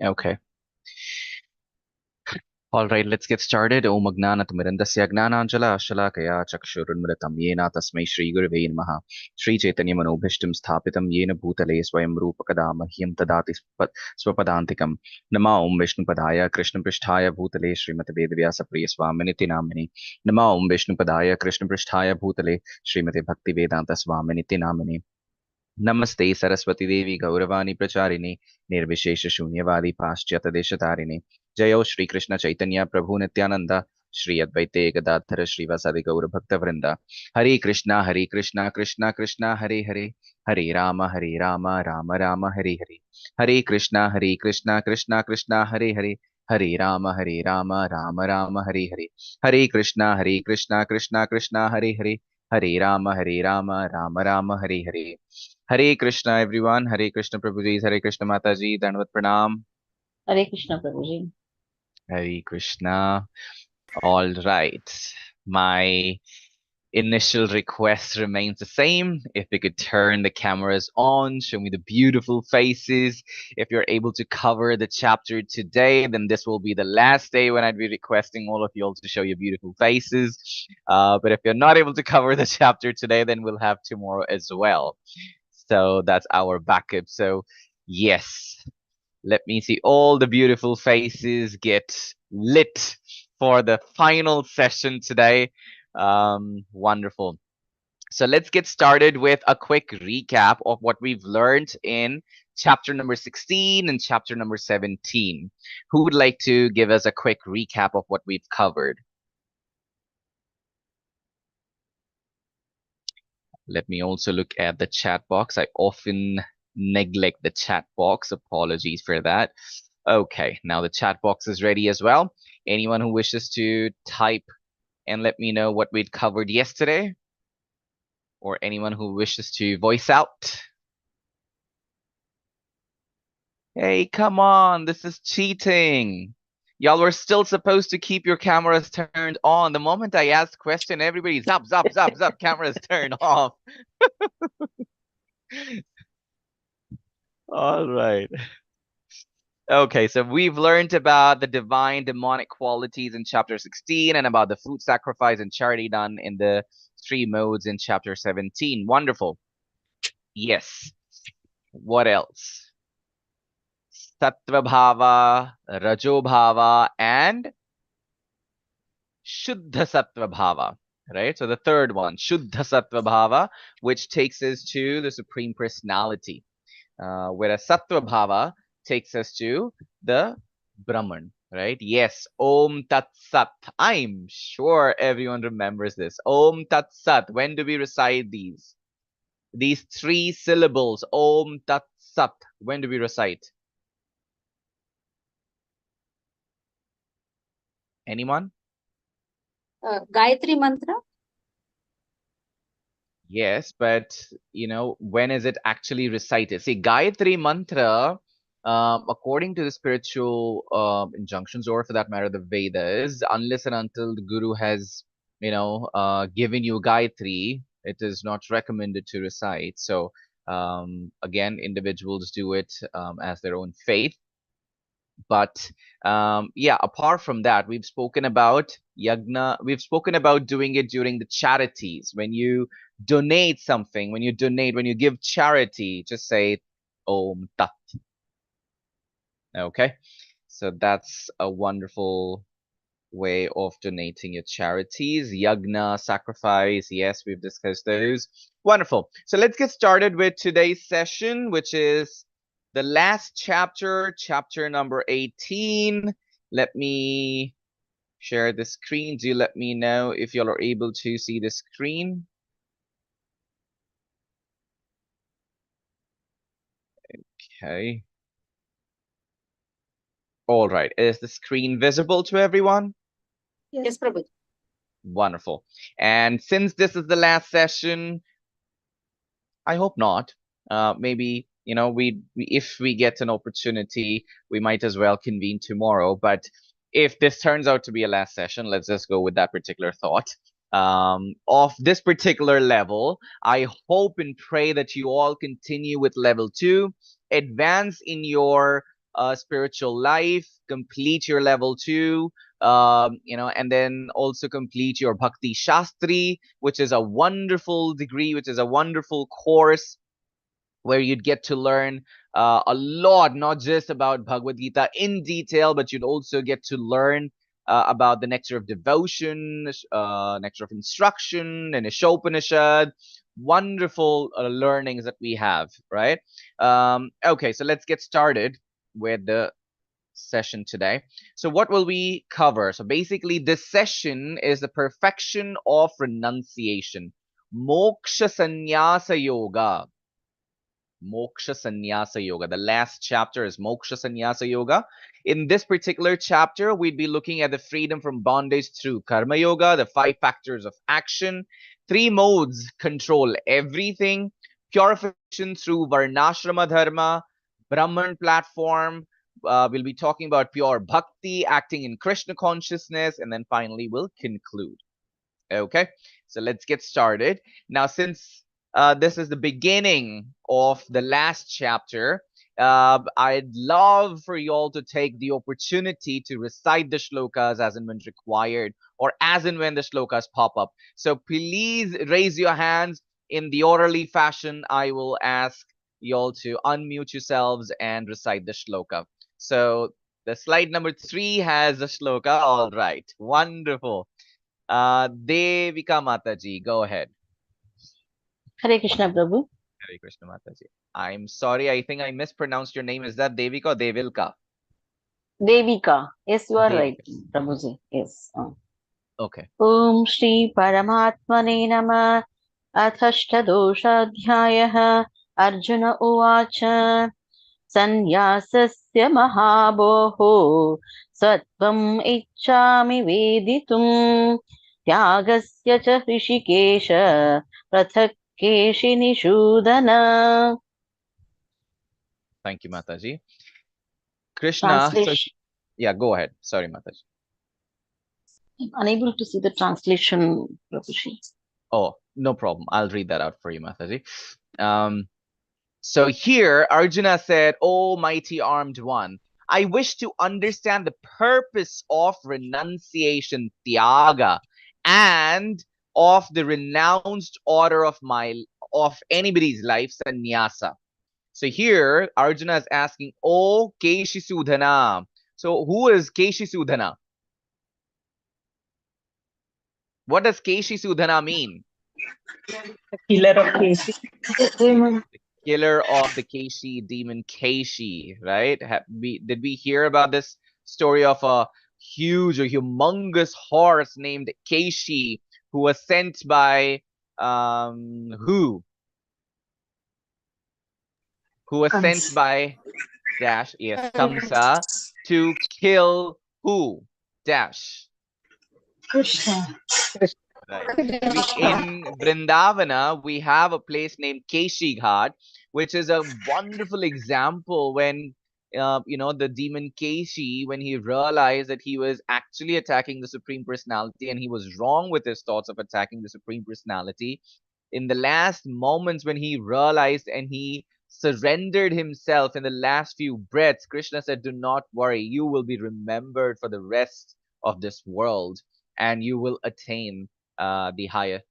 Okay. All right, let's get started. Om Agnanatimirandasya Gnananjala Shalakaya Chakshurunmritam Yena Tasmai Shri Gurave Namaha Shri Chaitanya Manobhishtam Sthapitam Yena Bhutale Swayam Rupakadamahyam Tadati Swapadantikam Nama Om Vishnu Padaya Krishna Pristhaya Bhutale Srimati Vedavyasa Priya Swaminiti Namini Nama Om Vishnu Padaya Krishna Pristhaya Bhutale Srimati Bhakti Vedanta Swaminiti Namini Namaste Saraswati Devi Gauravani Pracharine Nirvishesha Shunyavadi Paschyata Deshatarine Jayo Shri Krishna Chaitanya Prabhu Nityananda Shri Advaite Gadadhara Srivasadi Gaura Bhakta Vrinda Hare Krishna Krishna Krishna Hare Hare Hare Rama Rama Rama Hare Hare Hare Krishna Krishna Krishna Hare Hare Hare Rama Rama Hare Hare Hare Krishna Krishna Hare Hare Hare Rama Rama Hare Hare Hare Krishna, everyone. Hare Krishna, Prabhuji. Hare Krishna, Mataji. Dandavat Pranam. Hare Krishna, Prabhuji. Hare Krishna. All right. My initial request remains the same. If we could turn the cameras on, show me the beautiful faces. If you're able to cover the chapter today, then this will be the last day when I'd be requesting all of you all to show your beautiful faces. But if you're not able to cover the chapter today, then we'll have tomorrow as well. So that's our backup. So yes, let me see all the beautiful faces get lit for the final session today. Wonderful. So let's get started with a quick recap of what we've learned in chapter number 16 and chapter number 17. Who would like to give us a quick recap of what we've covered? Let me also look at the chat box. I often neglect the chat box. Apologies for that. Okay, now the chat box is ready as well. Anyone who wishes to type and let me know what we'd covered yesterday, or anyone who wishes to voice out. Hey, come on, this is cheating. Y'all were still supposed to keep your cameras turned on. The moment I asked question, everybody zap, cameras turned off. All right. Okay, so we've learned about the divine demonic qualities in chapter 16 and about the food sacrifice and charity done in the three modes in chapter 17. Wonderful. Yes. What else? Sattva bhava, rajo bhava, and shuddha sattva bhava. Right? So the third one, shuddha sattva bhava, which takes us to the Supreme Personality. Whereas sattva bhava takes us to the Brahman, right? Yes, Om Tat Sat. I'm sure everyone remembers this. Om Tat Sat. When do we recite these? These three syllables, Om Tat Sat. When do we recite? Anyone? Gayatri Mantra? Yes, but when is it actually recited? See, Gayatri Mantra, according to the spiritual injunctions, or for that matter, the Vedas, unless and until the Guru has, given you Gayatri, it is not recommended to recite. So, again, individuals do it as their own faith. But yeah, apart from that, we've spoken about yagna. We've spoken about doing it during the charities. When you donate something, when you give charity, just say Om Tat. Okay, so that's a wonderful way of donating your charities. Yagna, sacrifice. Yes, we've discussed those. Wonderful. So let's get started with today's session, which is the last chapter, chapter number 18. Let me share the screen. Do let me know if y'all are able to see the screen. Okay. All right. Is the screen visible to everyone? Yes, Prabhu. Wonderful. And since this is the last session, I hope not. Maybe, if we get an opportunity, we might as well convene tomorrow. But if this turns out to be a last session, let's just go with that particular thought. Of this particular level, I hope and pray that you all continue with level 2, advance in your spiritual life, complete your level 2, and then also complete your Bhakti Shastri, which is a wonderful degree, which is a wonderful course where you'd get to learn a lot, not just about Bhagavad Gita in detail, but you'd also get to learn about the nectar of devotion, nectar of instruction, and Ishopanishad. Wonderful learnings that we have, right? Okay, so let's get started with the session today. So what will we cover? So basically, this session is the perfection of renunciation. Moksha Sannyasa Yoga. Moksha Sannyasa Yoga. The last chapter is Moksha Sannyasa Yoga. In this particular chapter, we'd be looking at the freedom from bondage through Karma Yoga, the 5 factors of action, 3 modes control everything, purification through Varnashrama Dharma, Brahman platform. We'll be talking about pure bhakti, acting in Krishna consciousness, and then finally we'll conclude. Okay, so let's get started. Now, since this is the beginning of the last chapter, I'd love for you all to take the opportunity to recite the shlokas as and when required, or as and when the shlokas pop up. So please raise your hands in the orderly fashion. I will ask you all to unmute yourselves and recite the shloka. So the slide number 3 has a shloka. All right, wonderful. Devika Mataji, go ahead. Hare Krishna Prabhu. Hare Krishna Mataji. I'm sorry, I think I mispronounced your name. Is that Devika or Devilka? Devika. Yes, you are right, Devika. Prabhuji. Yes. Okay. Om Shri Paramatmane Namah Athashtadoshaadhyayah Arjuna Uvacha Sannyasasya Mahaboho Sattvam Ichchami Veditum Tyagasya cha Hrishikesha Prathak Keshi Nishudana. Thank you, Mataji. Krishna. Translation. Yeah, go ahead. Sorry, Mataji. I'm unable to see the translation, Prabhuji. Oh, no problem. I'll read that out for you, Mataji. So here, Arjuna said, "O mighty armed one, I wish to understand the purpose of renunciation, Tyaga, and of the renounced order of anybody's life, sannyasa." So here, Arjuna is asking, "O Keshisudhana." So who is Keshisudhana? What does Keshisudhana mean? Killer of Keshi. Killer of the Keshi demon Keshi, right? Did we hear about this story of a huge or humongous horse named Keshi who was sent by who? Who was sent by Dash? Yes, Kamsa to kill who? Dash. Krishna. Right. In Vrindavana, we have a place named Keshi Ghat, which is a wonderful example when, the demon Keshi, when he realized that he was actually attacking the Supreme Personality and he was wrong with his thoughts of attacking the Supreme Personality. In the last moments when he realized and he surrendered himself in the last few breaths, Krishna said, "Do not worry, you will be remembered for the rest of this world and you will attain the higher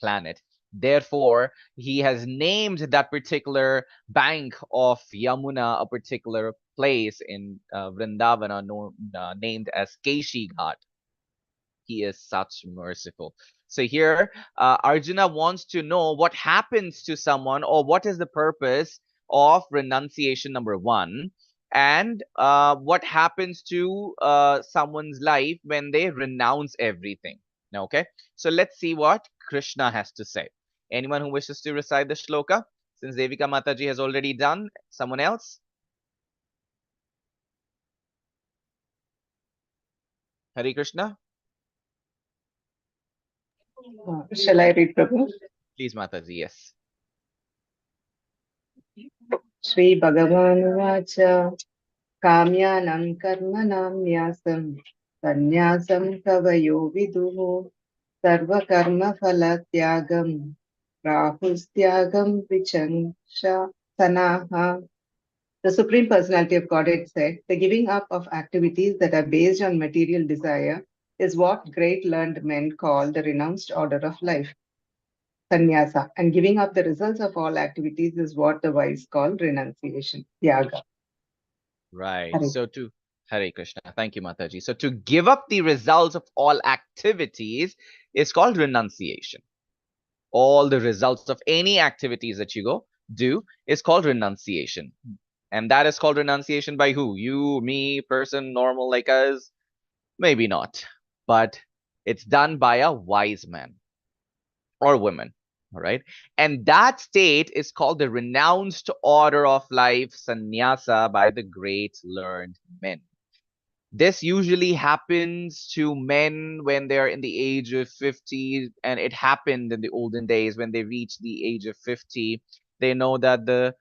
planet." Therefore, he has named that particular bank of Yamuna, a particular place in Vrindavana, named as Keshi Ghat. He is such merciful. So here, Arjuna wants to know what happens to someone, or what is the purpose of renunciation number 1, and what happens to someone's life when they renounce everything. Okay, so let's see what Krishna has to say. Anyone who wishes to recite the shloka? Since Devika Mataji has already done, someone else? Hare Krishna. Shall I read, Prabhu? Please, Mataji, yes. Shri Bhagavanuvacha Kamyanam karmanam nyasam Sannyasam kavayo viduhu Sarva karma phala tyagam Rahustyagam vichansha sanaha The Supreme Personality of Godhead said, the giving up of activities that are based on material desire is what great learned men call the renounced order of life, sannyasa, and giving up the results of all activities is what the wise call renunciation, yaga. Right. Hare. So to Hare Krishna. Thank you, Mataji. So to give up the results of all activities is called renunciation. All the results of any activities that you do is called renunciation. And that is called renunciation by who? You, me, person, normal like us? Maybe not. But it's done by a wise man or woman. All right. And that state is called the renounced order of life, sannyasa, by the great learned men. This usually happens to men when they're in the age of 50, and it happened in the olden days when they reach the age of 50. They know that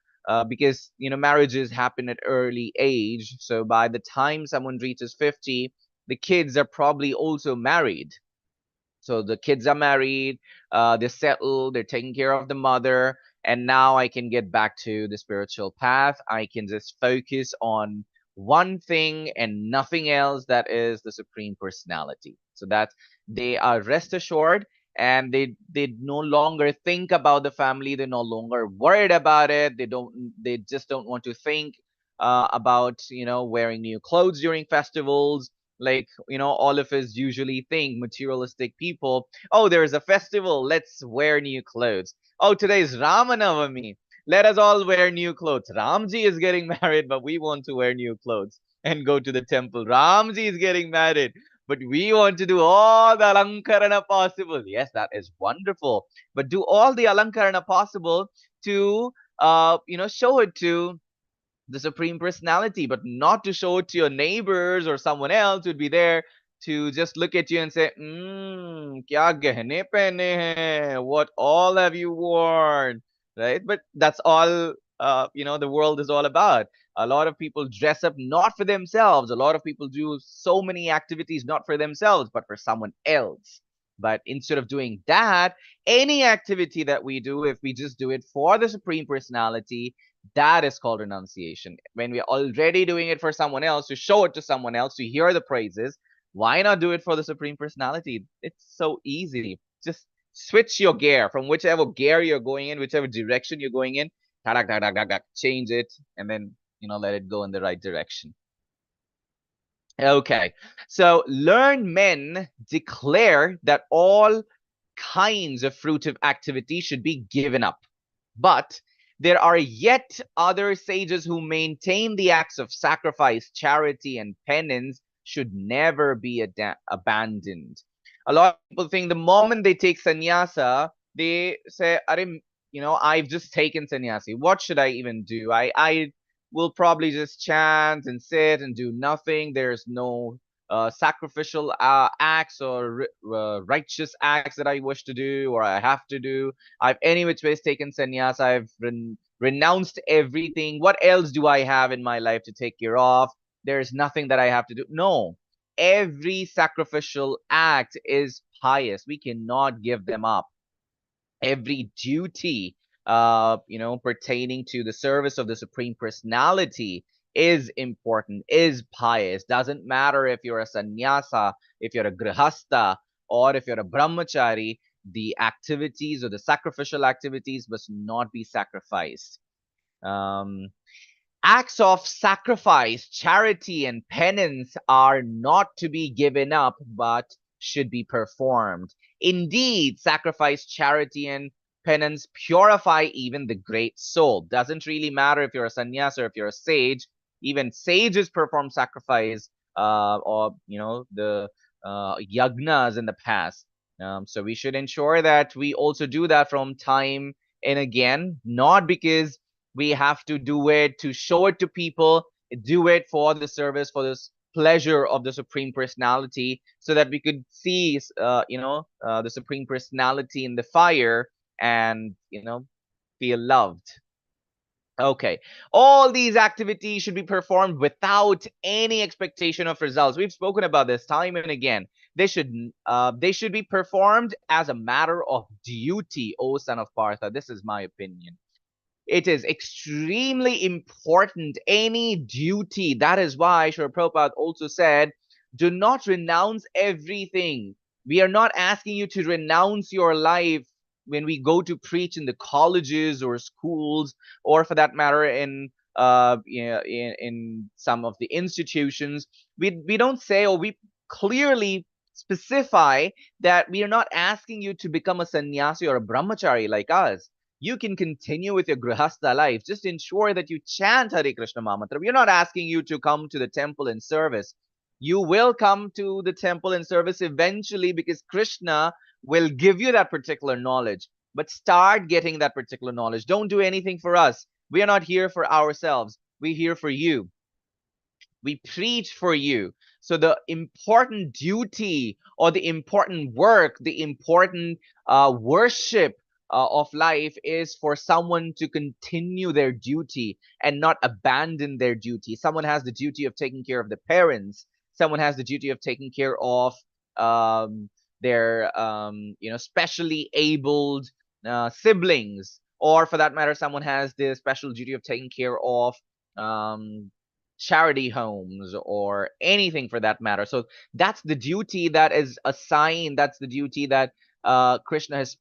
because marriages happen at early age, so by the time someone reaches 50, the kids are probably also married. So the kids are married, they're settled, they're taking care of the mother, and now I can get back to the spiritual path. I can just focus on one thing and nothing else, that is the Supreme Personality. So that they are rest assured, and they no longer think about the family, they're no longer worried about it, they just don't want to think about wearing new clothes during festivals, like all of us usually think, materialistic people. Oh, there's a festival, let's wear new clothes. Oh, today's Ramanavami, let us all wear new clothes. Ramji is getting married, but we want to wear new clothes and go to the temple. Ramji is getting married, but we want to do all the alankarana possible. Yes, that is wonderful, but do all the alankarana possible to show it to the Supreme Personality, but not to show it to your neighbors or someone else who'd be there to just look at you and say, kya gehne pehne hain? What all have you worn? Right? But that's all, the world is all about. A lot of people dress up not for themselves. A lot of people do so many activities not for themselves, but for someone else. But instead of doing that, any activity that we do, if we just do it for the Supreme Personality, that is called renunciation. When we're already doing it for someone else, to show it to someone else, to hear the praises, why not do it for the Supreme Personality? It's so easy. Just switch your gear from whichever gear you're going in, whichever direction you're going in, change it, and then, let it go in the right direction. Okay, so learned men declare that all kinds of fruitive activity should be given up. But there are yet other sages who maintain the acts of sacrifice, charity, and penance should never be abandoned. A lot of people think the moment they take sannyasa, they say, I've just taken sannyasi. What should I even do? I will probably just chant and sit and do nothing. There's no sacrificial acts or righteous acts that I wish to do or I have to do. I've any which ways taken sannyas. I've renounced everything. What else do I have in my life to take care of? There's nothing that I have to do. No, every sacrificial act is pious. We cannot give them up. Every duty, pertaining to the service of the Supreme Personality is important, is pious. Doesn't matter if you're a sannyasa, if you're a grihasta, or if you're a brahmachari, the activities or the sacrificial activities must not be sacrificed. Acts of sacrifice, charity, and penance are not to be given up, but should be performed. Indeed, sacrifice, charity, and penance purify even the great soul. Doesn't really matter if you're a sannyas or if you're a sage. Even sages perform sacrifice, or the yagnas in the past. So we should ensure that we also do that from time and again, not because we have to do it to show it to people, do it for the service, for this pleasure of the Supreme Personality, so that we could see, the Supreme Personality in the fire and, feel loved. Okay. All these activities should be performed without any expectation of results. We've spoken about this time and again. They should be performed as a matter of duty, O son of Partha. This is my opinion. It is extremely important. Any duty. That is why Srila Prabhupada also said, do not renounce everything. We are not asking you to renounce your life when we go to preach in the colleges or schools, or for that matter in in some of the institutions. We don't say, or we clearly specify that we are not asking you to become a sannyasi or a brahmachari like us. You can continue with your grihastha life. Just ensure that you chant Hare Krishna Mahamantra. We're not asking you to come to the temple in service. You will come to the temple in service eventually, because Krishna will give you that particular knowledge. But start getting that particular knowledge. Don't do anything for us. We are not here for ourselves. We're here for you. We preach for you. So the important duty, or the important work, the important worship of life is for someone to continue their duty and not abandon their duty. Someone has the duty of taking care of the parents. Someone has the duty of taking care of their specially abled siblings, or for that matter, someone has the special duty of taking care of um, charity homes or anything for that matter. So that's the duty that is assigned. That's the duty that Krishna has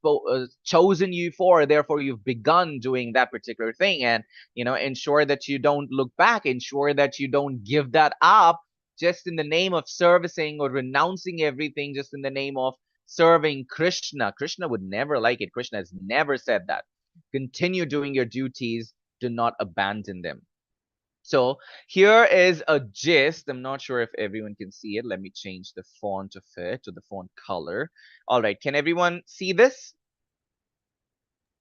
chosen you for. Therefore, you've begun doing that particular thing, and ensure that you don't look back. Ensure that you don't give that up just in the name of servicing, or renouncing everything just in the name of serving Krishna. Krishna would never like it. Krishna has never said that. Continue doing your duties. Do not abandon them. So here is a gist. I'm not sure if everyone can see it. Let me change the font of it to the font color. All right. Can everyone see this?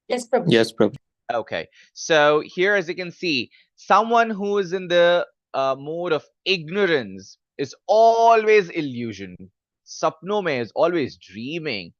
Yes, Prabhu. Yes, Prabhu. Okay. So here, as you can see, someone who is in the mode of ignorance is always illusion. Sapno mein is always dreaming.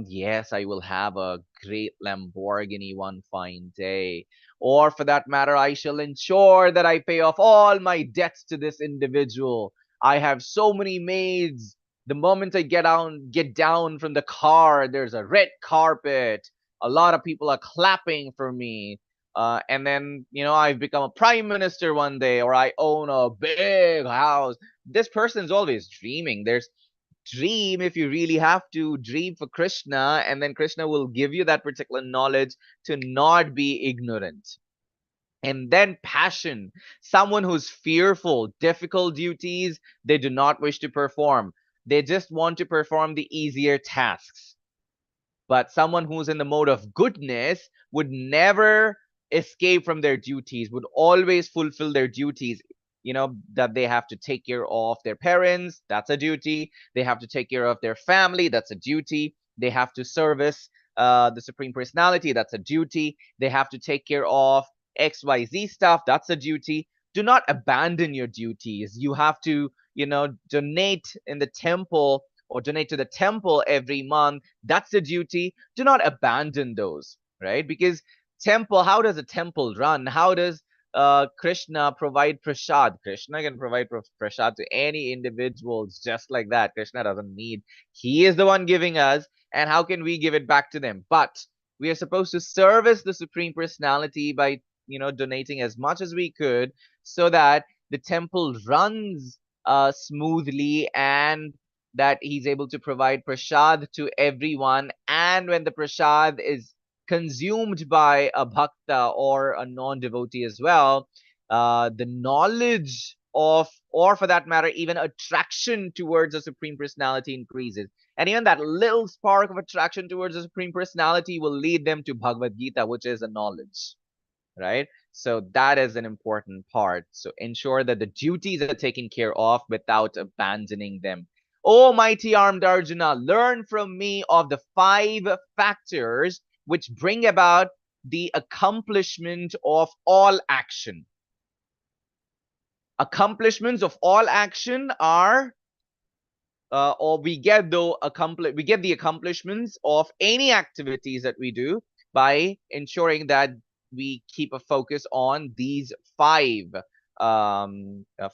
Yes, I will have a great Lamborghini one fine day. Or for that matter, I shall ensure that I pay off all my debts to this individual. I have so many maids. The moment I get down from the car, there's a red carpet. A lot of people are clapping for me. And then, I've become a prime minister one day, or I own a big house. This person's always dreaming. Dream if you really have to. Dream for Krishna, and then Krishna will give you that particular knowledge to not be ignorant. And then passion. Someone who's fearful, difficult duties, they do not wish to perform. They just want to perform the easier tasks. But someone who's in the mode of goodness would never escape from their duties, would always fulfill their duties. That they have to take care of their parents, that's a duty. They have to take care of their family, that's a duty. They have to service the Supreme Personality, that's a duty. They have to take care of XYZ stuff, that's a duty. Do not abandon your duties. You have to, donate in the temple, or donate to the temple every month. That's a duty. Do not abandon those, right? Because how does a temple run? How does Krishna provide prasad? Krishna can provide prasad to any individuals just like that. Krishna doesn't need. He is the one giving us, and how can we give it back to them? But we are supposed to service the Supreme Personality by, donating as much as we could, so that the temple runs smoothly, and that he's able to provide prasad to everyone. And when the prasad is consumed by a bhakta or a non-devotee as well, the knowledge of, or for that matter, even attraction towards the Supreme Personality increases. And even that little spark of attraction towards the Supreme Personality will lead them to Bhagavad Gita, which is a knowledge, right? So that is an important part. So ensure that the duties are taken care of without abandoning them. O mighty armed Arjuna, learn from me of the 5 factors which bring about the accomplishment of all action. Accomplishments of all action are, or we get the accomplishments of any activities that we do by ensuring that we keep a focus on these 5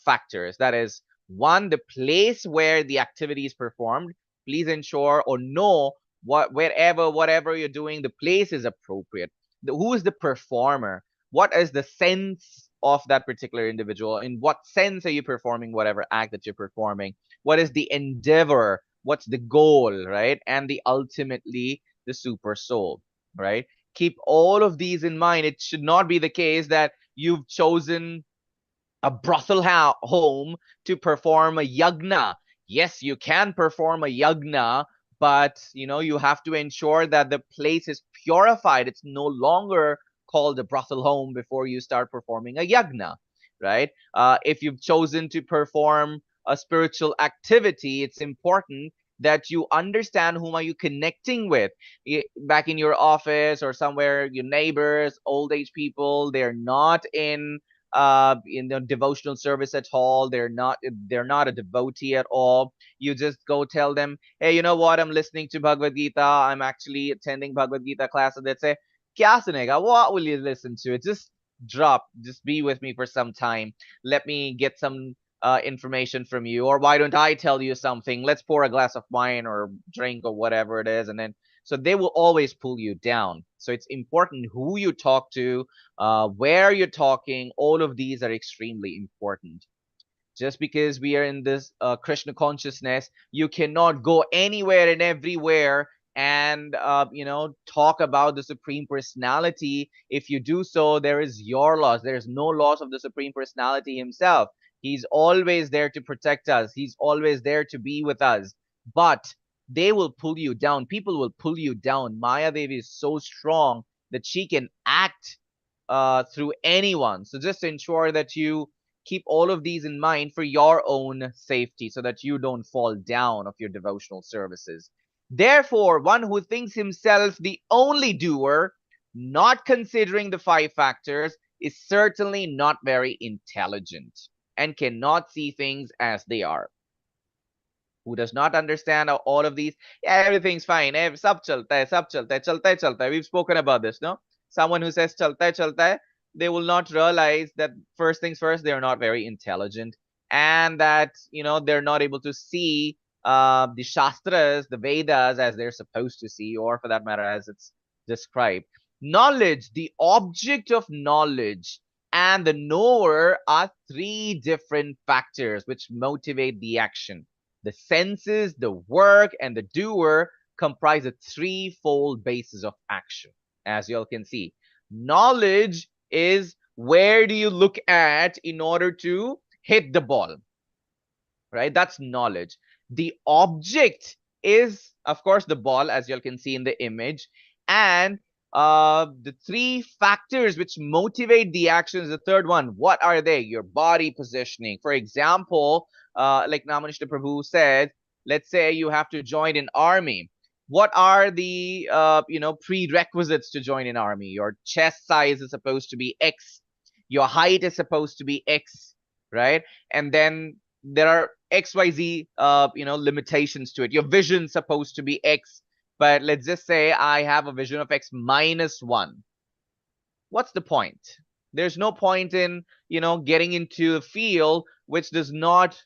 factors. That is, 1, the place where the activity is performed. Please ensure or know whatever you're doing, the place is appropriate. who is the performer? What is the sense of that particular individual? In what sense are you performing whatever act that you're performing? What is the endeavor? What's the goal, right? And ultimately the super soul, right? Keep all of these in mind. It should not be the case that you've chosen a brothel home to perform a yagna. Yes, you can perform a yagna, but you have to ensure that the place is purified. It's no longer called a brothel home before you start performing a yagna, right? If you've chosen to perform a spiritual activity, it's important that you understand whom are you connecting with. Back in your office or somewhere, your neighbors, old age people, they're not in the devotional service at all. They're not a devotee at all. You just go tell them, hey, you know what, I'm listening to Bhagavad Gita, I'm actually attending Bhagavad Gita class, and they say, kya sunega, what will you listen to? It just be with me for some time, let me get some information from you, or why don't I tell you something, let's pour a glass of wine or drink or whatever it is. And then so they will always pull you down. So it's important who you talk to, where you're talking. All of these are extremely important. Just because we are in this Krishna consciousness, you cannot go anywhere and everywhere and talk about the Supreme Personality. If you do so, there is your loss. There is no loss of the Supreme Personality himself. He's always there to protect us. He's always there to be with us. But they will pull you down. People will pull you down. Maya Devi is so strong that she can act through anyone. So just ensure that you keep all of these in mind for your own safety so that you don't fall down of your devotional services. Therefore, one who thinks himself the only doer, not considering the 5 factors, is certainly not very intelligent and cannot see things as they are. Who does not understand all of these, yeah, everything's fine, sab chalta hai, chalta hai. We've spoken about this, no? Someone who says chalta hai, they will not realize that first things first, they're not very intelligent, and that they're not able to see the Shastras, the Vedas, as they're supposed to see, or for that matter, as it's described. Knowledge, the object of knowledge, and the knower are 3 different factors which motivate the action. The senses, the work, and the doer comprise a 3-fold basis of action. As you all can see, knowledge is where do you look at in order to hit the ball, right? That's knowledge. The object is, of course, the ball, as you all can see in the image. And the 3 factors which motivate the action is the third one. What are they? Your body positioning. For example, like Namanishta Prabhu said, let's say you have to join an army. What are the prerequisites to join an army? Your chest size is supposed to be X. Your height is supposed to be X, right? And then there are XYZ limitations to it. Your vision is supposed to be X. But let's just say I have a vision of X minus 1. What's the point? There's no point in, getting into a field which does not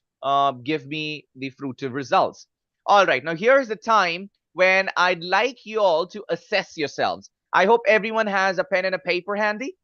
give me the fruitive results. All right, now here's the time when I'd like you all to assess yourselves. I hope everyone has a pen and a paper handy.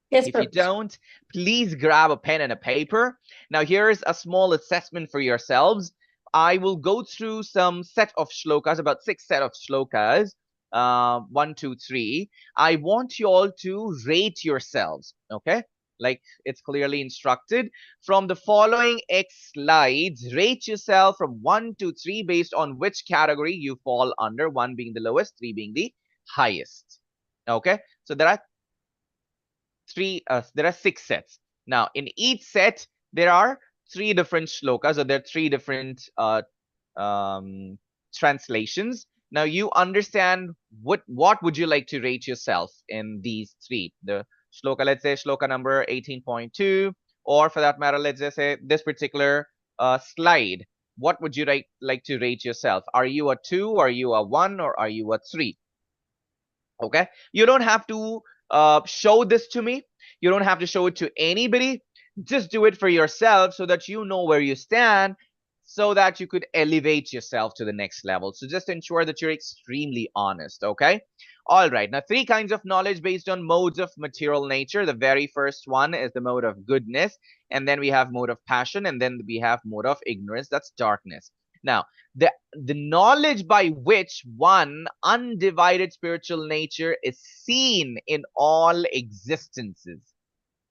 Yes, if you don't, please grab a pen and a paper. Now here's a small assessment for yourselves. I will go through some set of shlokas, about 6 set of shlokas, 1, 2, 3. I want you all to rate yourselves, okay? Like it's clearly instructed. From the following X slides, rate yourself from 1 to 3 based on which category you fall under, 1 being the lowest, 3 being the highest. Okay, so there are 6 sets. Now in each set there are 3 different shlokas, or there are 3 different translations. Now you understand what would you like to rate yourself in these 3. The shloka, let's say shloka number 18.2, or for that matter, let's just say this particular slide. What would you like to rate yourself? Are you a 2, are you a 1, or are you a 3? Okay, you don't have to show this to me. You don't have to show it to anybody. Just do it for yourself so that you know where you stand, so that you could elevate yourself to the next level. So just ensure that you're extremely honest, okay? All right, now 3 kinds of knowledge based on modes of material nature. The very first one is the mode of goodness, and then we have mode of passion, and then we have mode of ignorance, that's darkness. Now, the knowledge by which one undivided spiritual nature is seen in all existences.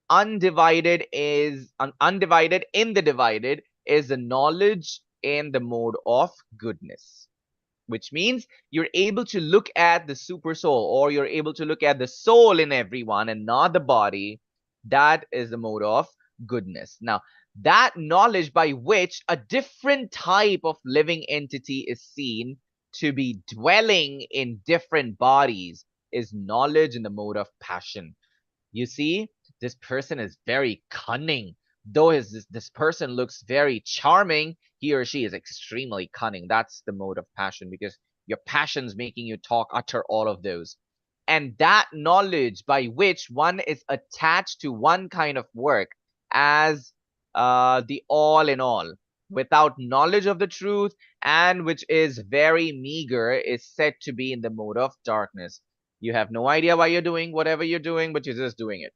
Undivided in the divided is the knowledge in the mode of goodness, which means you're able to look at the super soul, or you're able to look at the soul in everyone and not the body. That is the mode of goodness. Now, that knowledge by which a different type of living entity is seen to be dwelling in different bodies is knowledge in the mode of passion. You see, this person is very cunning. Though this person looks very charming, he or she is extremely cunning. That's the mode of passion, because your passion's making you talk, utter all of those. And that knowledge by which one is attached to one kind of work as the all in all, without knowledge of the truth, and which is very meager, is said to be in the mode of darkness. You have no idea why you're doing whatever you're doing, but you're just doing it.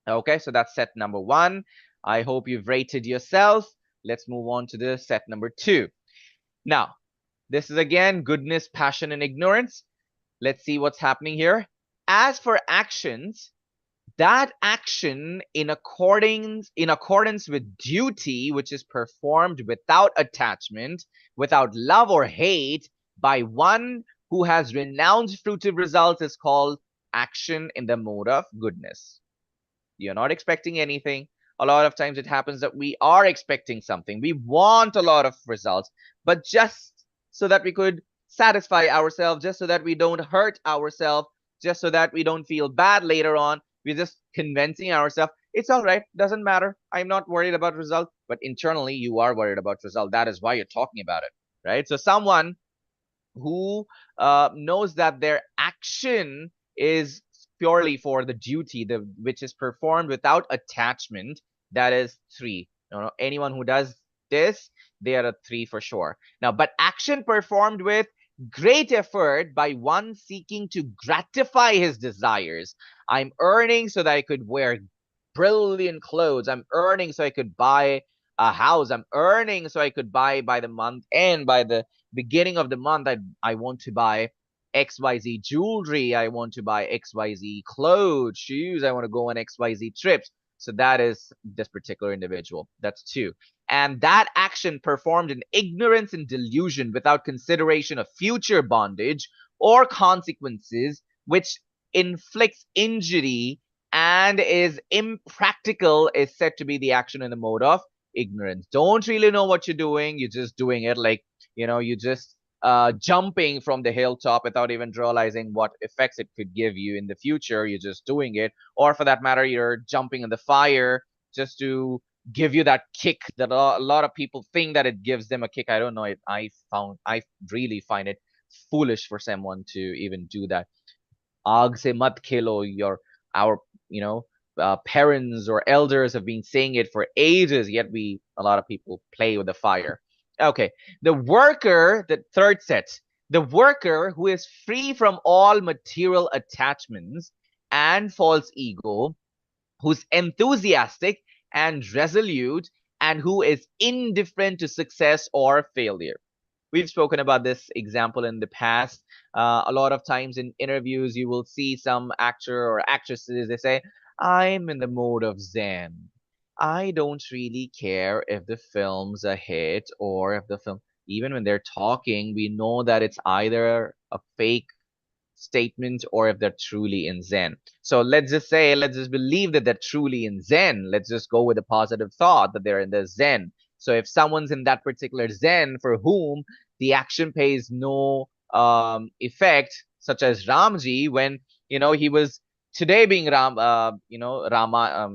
Okay, so that's set number 1. I hope you've rated yourself. Let's move on to the set number 2. Now, this is again goodness, passion, and ignorance. Let's see what's happening here. As for actions, that action in accordance with duty, which is performed without attachment, without love or hate, by one who has renounced fruitive results, is called action in the mode of goodness. You're not expecting anything. A lot of times it happens that we are expecting something. We want a lot of results, but just so that we could satisfy ourselves, just so that we don't hurt ourselves, just so that we don't feel bad later on, we're just convincing ourselves, it's all right, doesn't matter. I'm not worried about result. But internally, you are worried about result. That is why you're talking about it, right? So someone who knows that their action is purely for the duty, which is performed without attachment, that is 3. Anyone who does this, they are a 3 for sure. Now, but action performed with great effort by one seeking to gratify his desires. I'm earning so that I could wear brilliant clothes. I'm earning so I could buy a house. I'm earning so I could buy by the month end, by the beginning of the month, I want to buy XYZ jewelry. I want to buy XYZ clothes, shoes. I want to go on XYZ trips. So that is this particular individual. That's 2. And that action performed in ignorance and delusion without consideration of future bondage or consequences, which inflicts injury and is impractical, is said to be the action in the mode of ignorance. Don't really know what you're doing. You're just doing it like, you just jumping from the hilltop without even realizing what effects it could give you in the future. You're just doing it. Or for that matter, you're jumping in the fire just to give you that kick that a lot of people think that it gives them a kick. I don't know. I really find it foolish for someone to even do that. Aag se mat khelo. Our parents or elders have been saying it for ages, yet a lot of people play with the fire. Okay, the worker, the third set, the worker who is free from all material attachments and false ego, who's enthusiastic and resolute, and who is indifferent to success or failure. We've spoken about this example in the past. A lot of times in interviews, you will see some actor or actresses, they say, I'm in the mode of Zen. I don't really care if the film's a hit or if the film, even when they're talking, we know that it's either a fake statement or if they're truly in Zen. So let's just believe that they're truly in Zen. Let's just go with a positive thought that they're in the Zen. So if someone's in that particular Zen for whom the action pays no effect, such as Ramji, when he was today being Rama.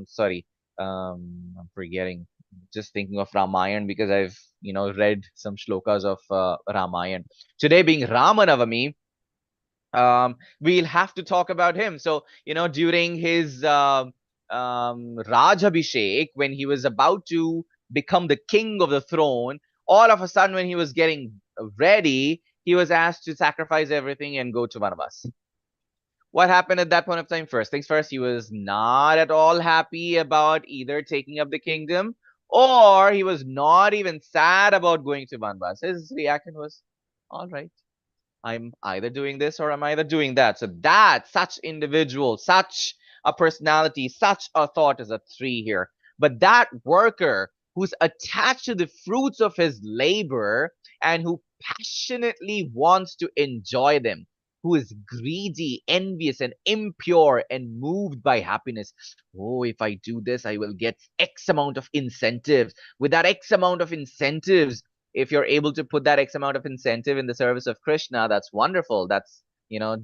Sorry, I'm forgetting. Just thinking of Ramayan because I've read some shlokas of Ramayan. Today being Ramanavami, we'll have to talk about him. So during his Rajabhishek, when he was about to become the king of the throne, all of a sudden when he was getting ready, he was asked to sacrifice everything and go to Vanavas. What happened at that point of time? First things first, he was not at all happy about either taking up the kingdom, or he was not even sad about going to Vanvas. His reaction was, all right, I'm either doing this or I'm either doing that. So that, such individual, such a personality, such a thought is a 3 here. But that worker who's attached to the fruits of his labor and who passionately wants to enjoy them, who is greedy, envious, and impure and moved by happiness. Oh, if I do this, I will get X amount of incentives. With that X amount of incentives, if you're able to put that X amount of incentive in the service of Krishna, that's wonderful. That's,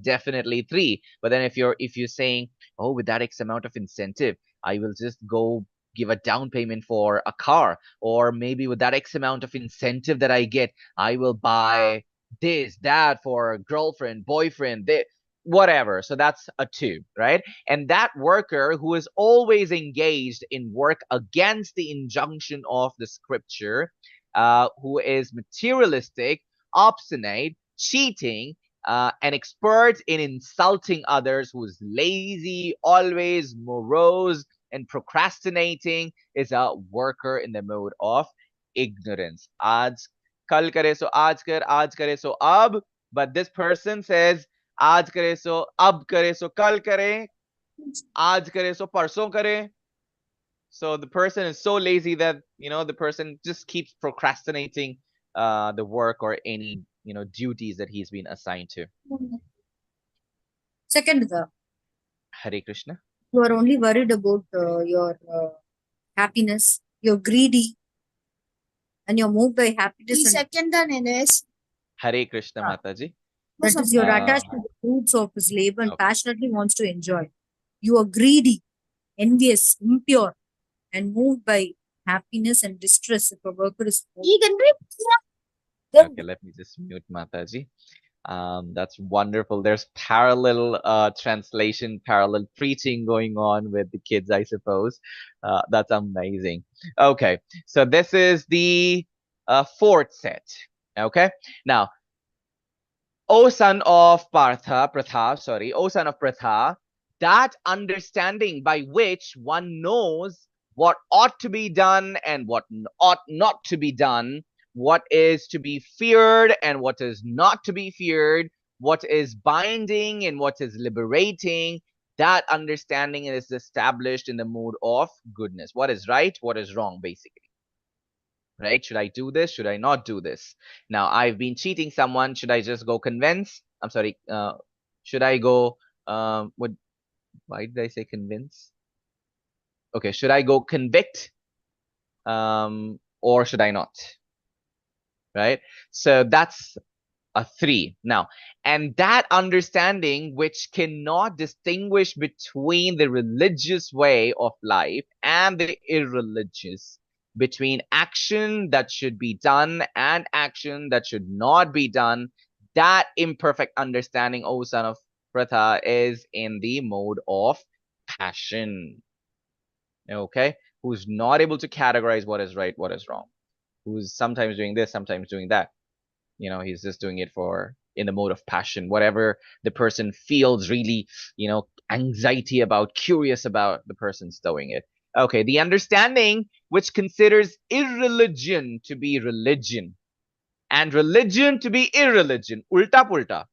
definitely 3. But then if you're saying, oh, with that X amount of incentive, I will just go give a down payment for a car, or maybe with that X amount of incentive that I get, I will buy this, that for a girlfriend, boyfriend, whatever. So that's a 2, right? And that worker who is always engaged in work against the injunction of the scripture, who is materialistic, obstinate, cheating, an expert in insulting others, who is lazy, always morose, and procrastinating, is a worker in the mode of ignorance. Aaj kal kare so aaj kare so ab. But this person says, aaj kare so ab kare so kal kare, aaj kare so parson kare. So the person is so lazy that, the person just keeps procrastinating the work or any, duties that he's been assigned to. Second, Hare Krishna. you are only worried about your happiness, you're greedy, and you're moved by happiness. The second one is Hare Krishna, Mataji. That is, you're attached to the fruits of his labor and passionately wants to enjoy. You are greedy, envious, impure, and moved by happiness and distress. If a worker is Okay, let me just mute Mataji. That's wonderful. There's parallel translation, parallel preaching going on with the kids, I suppose. That's amazing. Okay, so this is the 4th set. Okay, now, O son of Pratha, O son of Pratha, that understanding by which one knows what ought to be done and what ought not to be done, what is to be feared and what is not to be feared, what is binding and what is liberating, that understanding is established in the mode of goodness. What is right, what is wrong, basically. Right? Should I do this? Should I not do this? Now, I've been cheating someone. Should I just go convince? I'm sorry. Should I go, why did I say convince? Okay. Should I go convict? Or should I not? Right? So that's a 3. Now, and that understanding which cannot distinguish between the religious way of life and the irreligious, between action that should be done and action that should not be done, that imperfect understanding, O son of Pratha, is in the mode of passion. Okay? Who's not able to categorize what is right, what is wrong. Who's sometimes doing this, sometimes doing that. He's just doing it in the mode of passion. Whatever the person feels really, anxiety about, curious about, the person's doing it. Okay, the understanding which considers irreligion to be religion and religion to be irreligion, ulta pulta,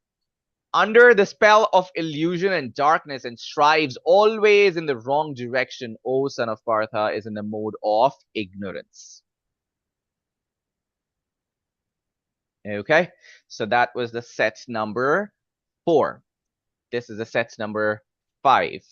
under the spell of illusion and darkness, and strives always in the wrong direction, O son of Partha, is in the mode of ignorance. Okay, so that was the set number 4. This is the set number 5.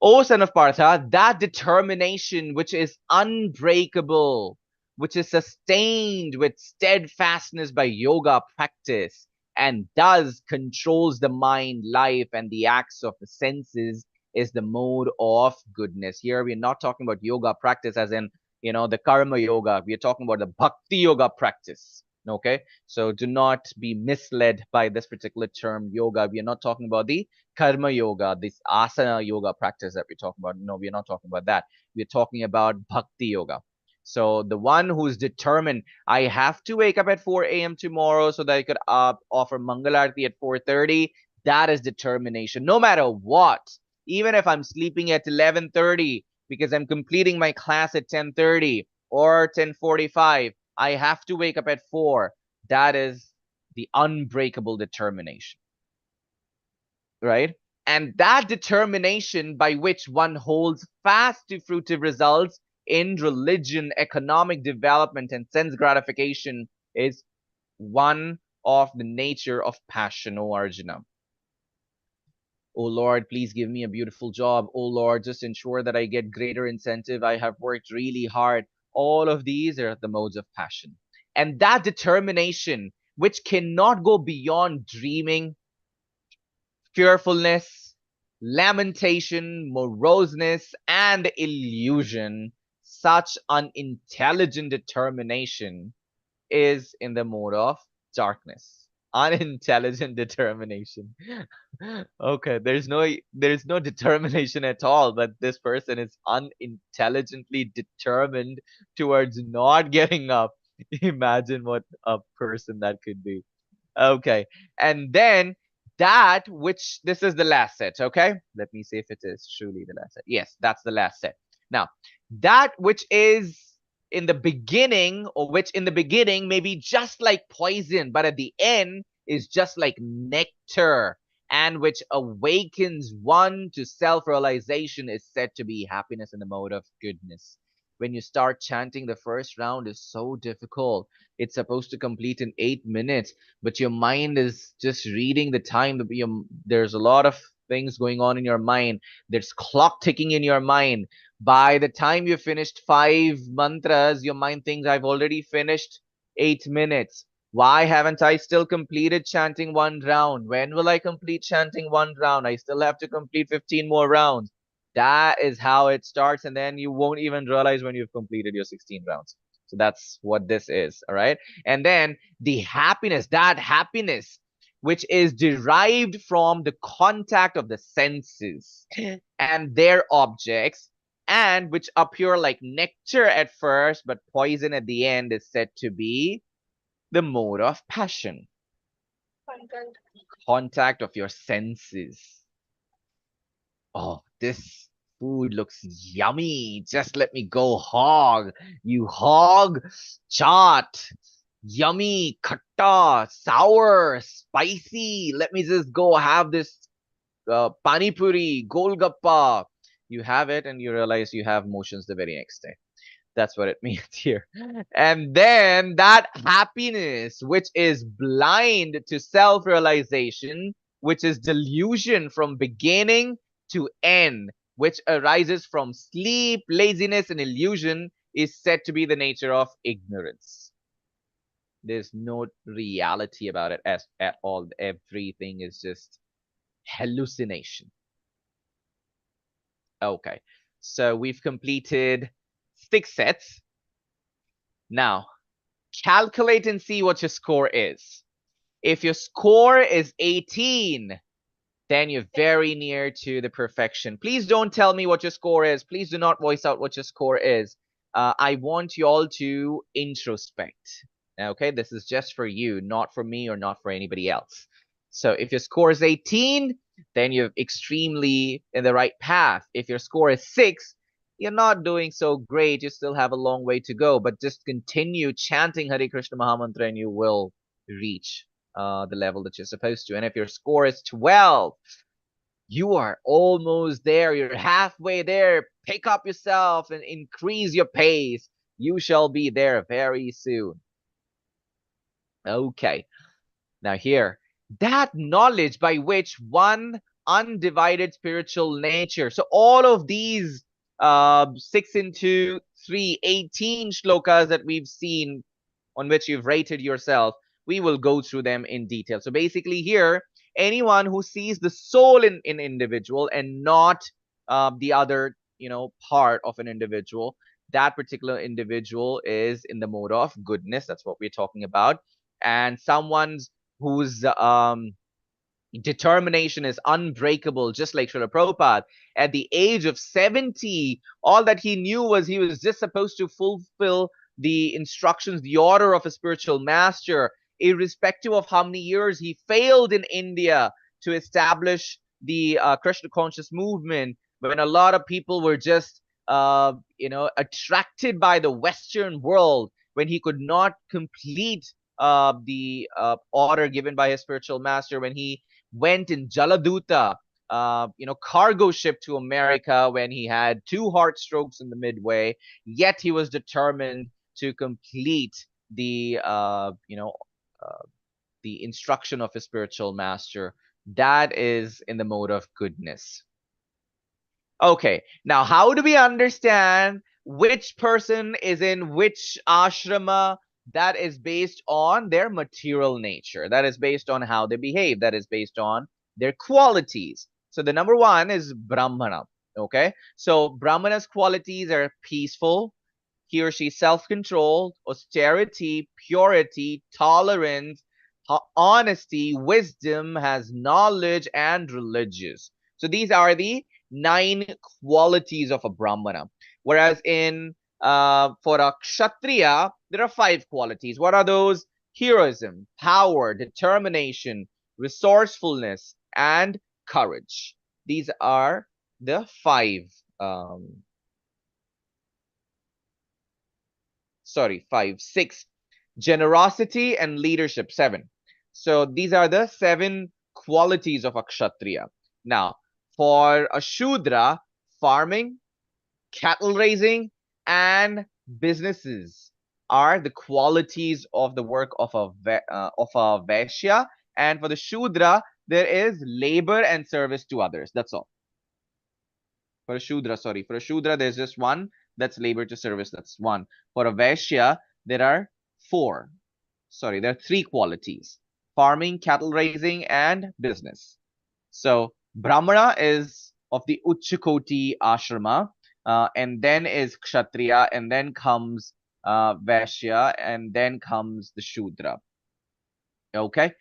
O son of Partha, that determination which is unbreakable, which is sustained with steadfastness by yoga practice, and thus controls the mind, life, and the acts of the senses, is the mode of goodness. Here we're not talking about yoga practice as in, the karma yoga. We're talking about the bhakti yoga practice. Okay, so do not be misled by this particular term yoga. We are not talking about the karma yoga, this asana yoga practice that we're talking about. No, we're not talking about that. We're talking about bhakti yoga. So the one who's determined, I have to wake up at 4 a.m. tomorrow so that I could offer Mangalarti at 4:30. That is determination. No matter what, even if I'm sleeping at 11:30 because I'm completing my class at 10:30 or 10:45, I have to wake up at 4. That is the unbreakable determination, right? And that determination by which one holds fast to fruitive results in religion, economic development, and sense gratification is one of the nature of passion, O Arjuna. Oh Lord, please give me a beautiful job. Oh Lord, just ensure that I get greater incentive. I have worked really hard. All of these are the modes of passion. And that determination, which cannot go beyond dreaming, fearfulness, lamentation, moroseness, and illusion, such unintelligent determination is in the mode of darkness. Unintelligent determination. Okay, there's no determination at all, but this person is unintelligently determined towards not getting up. Imagine what a person that could be. Okay. And then that which, this is the last set. Okay. Let me see if it is truly the last set. Yes, that's the last set. Now, that which is in the beginning, or which in the beginning may be just like poison, but at the end is just like nectar, and which awakens one to self-realization, is said to be happiness in the mode of goodness. When you start chanting, the first round is so difficult. It's supposed to complete in 8 minutes, but your mind is just reading the time. There's a lot of things going on in your mind. There's clock ticking in your mind. By the time you finished 5 mantras, your mind thinks, I've already finished 8 minutes. Why haven't I still completed chanting 1 round? When will I complete chanting 1 round? I still have to complete 15 more rounds. That is how it starts, and then you won't even realize when you've completed your 16 rounds. So that's what this is, all right? And then the happiness, that happiness, which is derived from the contact of the senses and their objects, and which appear like nectar at first, but poison at the end, is said to be the mode of passion. Contact of your senses. Oh, this food looks yummy. Just let me go hog. You hog chaat. Yummy, khatta, sour, spicy. Let me just go have this pani puri, golgappa. You have it and you realize you have motions the very next day. That's what it means here. And then that happiness, which is blind to self-realization, which is delusion from beginning to end, which arises from sleep, laziness, and illusion, is said to be the nature of ignorance. There's no reality about it at all. Everything is just hallucination. Okay, so we've completed 6 sets. Now, calculate and see what your score is. If your score is 18, then you're very near to the perfection. Please don't tell me what your score is. Please do not voice out what your score is. I want you all to introspect. Okay, this is just for you, not for me or not for anybody else. So if your score is 18, then you're extremely in the right path. If your score is 6, you're not doing so great. You still have a long way to go, but just continue chanting Hare Krishna Mahamantra and you will reach the level that you're supposed to. And if your score is 12, you are almost there. You're halfway there. Pick up yourself and increase your pace. You shall be there very soon. Okay. Now here, that knowledge by which one undivided spiritual nature. So all of these 6 into 3, 18 shlokas that we've seen on which you've rated yourself, we will go through them in detail. So basically here, anyone who sees the soul in individual and not the other, part of an individual, that particular individual is in the mode of goodness. That's what we're talking about. And someone's who's determination is unbreakable, just like Srila Prabhupada. At the age of 70, all that he knew was he was just supposed to fulfill the instructions, the order of a spiritual master, irrespective of how many years he failed in India to establish the Krishna conscious movement, when a lot of people were just, attracted by the Western world, when he could not complete the order given by his spiritual master, when he went in Jaladuta, cargo ship to America, when he had 2 heart strokes in the midway, yet he was determined to complete the, the instruction of his spiritual master. That is in the mode of goodness. Okay, now how do we understand which person is in which ashrama? That is based on their material nature. That is based on how they behave. That is based on their qualities. So the number 1 is Brahmana. Okay, so Brahmana's qualities are peaceful. He or she self-controlled, austerity, purity, tolerance, honesty, wisdom, has knowledge, and religious. So these are the 9 qualities of a Brahmana. Whereas for a Kshatriya, there are 5 qualities. What are those? Heroism, power, determination, resourcefulness, and courage. These are the 5. 6. Generosity and leadership, 7. So these are the 7 qualities of a Kshatriya. Now, for a Shudra, farming, cattle raising, and businesses are the qualities of the work of a Vaishya. And for the Shudra, there is labor and service to others. That's all. For a Shudra, there's just one. That's labor to service. That's 1. For a Vaishya, there are 4. There are 3 qualities: farming, cattle raising, and business. So Brahmana is of the Uchchakoti ashrama, and then is Kshatriya, and then comes Vaishya, and then comes the Shudra. Okay,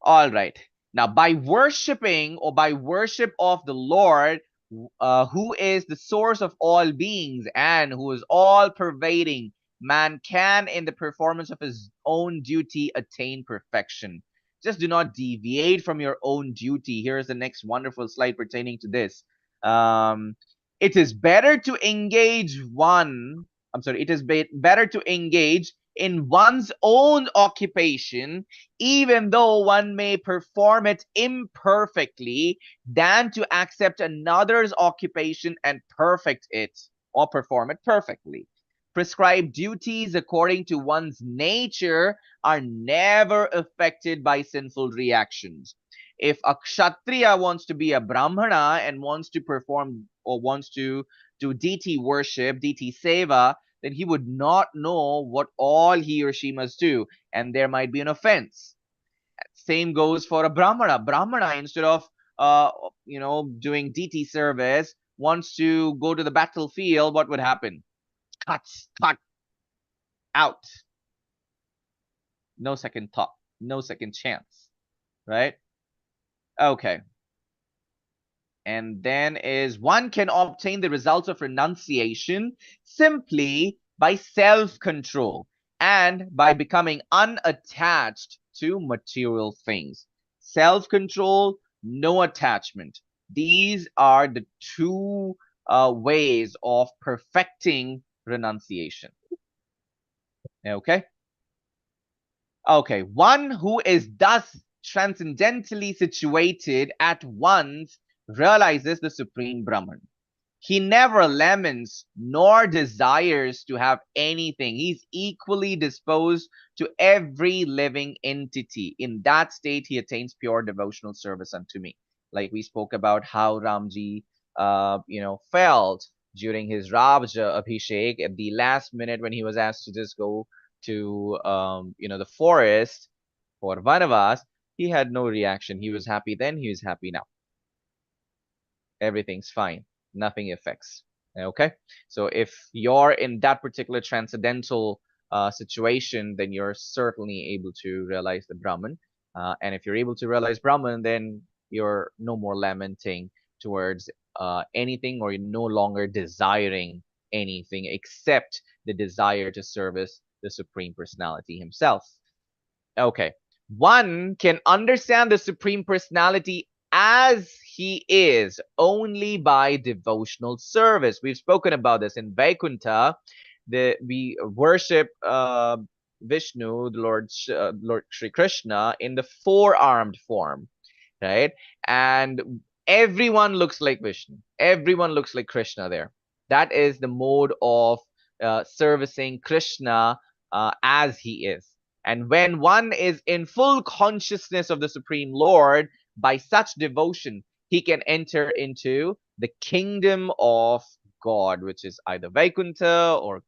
all right. Now, by worshipping or by worship of the Lord, who is the source of all beings and who is all pervading, man can, in the performance of his own duty, attain perfection. Just do not deviate from your own duty. Here is the next wonderful slide pertaining to this. It is better to engage better to engage in one's own occupation, even though one may perform it imperfectly, than to accept another's occupation and perfect it or perform it perfectly. Prescribed duties according to one's nature are never affected by sinful reactions. If a Kshatriya wants to be a Brahmana and wants to perform or wants to do deity worship, deity seva, then he would not know what all he or she must do, and there might be an offense. Same goes for a Brahmana. Brahmana, instead of doing deity service, wants to go to the battlefield, what would happen? Cut out. No second thought, no second chance, right? Okay. And then is one can obtain the results of renunciation simply by self-control and by becoming unattached to material things. Self-control, no attachment. These are the 2 ways of perfecting renunciation. Okay? Okay, one who is thus transcendently situated at once realizes the Supreme Brahman. He never laments nor desires to have anything. He's equally disposed to every living entity. In that state, he attains pure devotional service unto me. Like we spoke about how Ramji, felt during his Raja Abhishek at the last minute when he was asked to just go to, the forest for Vanavas. He had no reaction. He was happy then. He was happy now. Everything's fine. Nothing affects. Okay, so if you're in that particular transcendental situation, then you're certainly able to realize the Brahman. And if you're able to realize Brahman, then you're no more lamenting towards anything, or you're no longer desiring anything except the desire to service the Supreme Personality himself. Okay. One can understand the Supreme Personality as he is only by devotional service. We've spoken about this in Vaikuntha. We worship Vishnu, the Lord Sri Krishna, in the four-armed form, right? And everyone looks like Vishnu. Everyone looks like Krishna there. That is the mode of servicing Krishna as he is. And when one is in full consciousness of the Supreme Lord, by such devotion, he can enter into the kingdom of God, which is either Vaikuntha or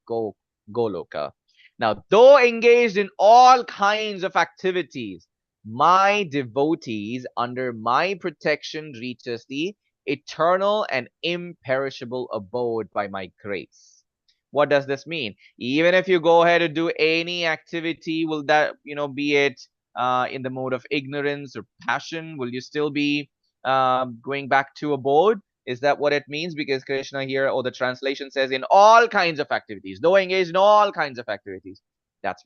Goloka. Now, though engaged in all kinds of activities, my devotees under my protection reaches the eternal and imperishable abode by my grace. What does this mean? Even if you go ahead and do any activity, will that, be it in the mode of ignorance or passion, will you still be going back to abode? Is that what it means? Because Krishna here, or the translation says, in all kinds of activities, though engaged in all kinds of activities. That's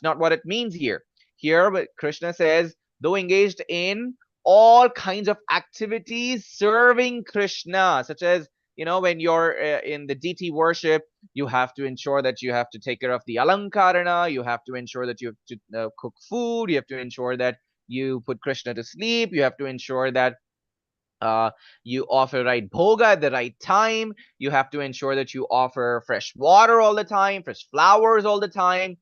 not what it means here. Here, but Krishna says, though engaged in all kinds of activities serving Krishna, such as, when you're in the deity worship, you have to ensure that you have to take care of the alankarana, you have to ensure that you have to cook food, you have to ensure that you put Krishna to sleep, you have to ensure that you offer right bhoga at the right time, you have to ensure that you offer fresh water all the time, fresh flowers all the time.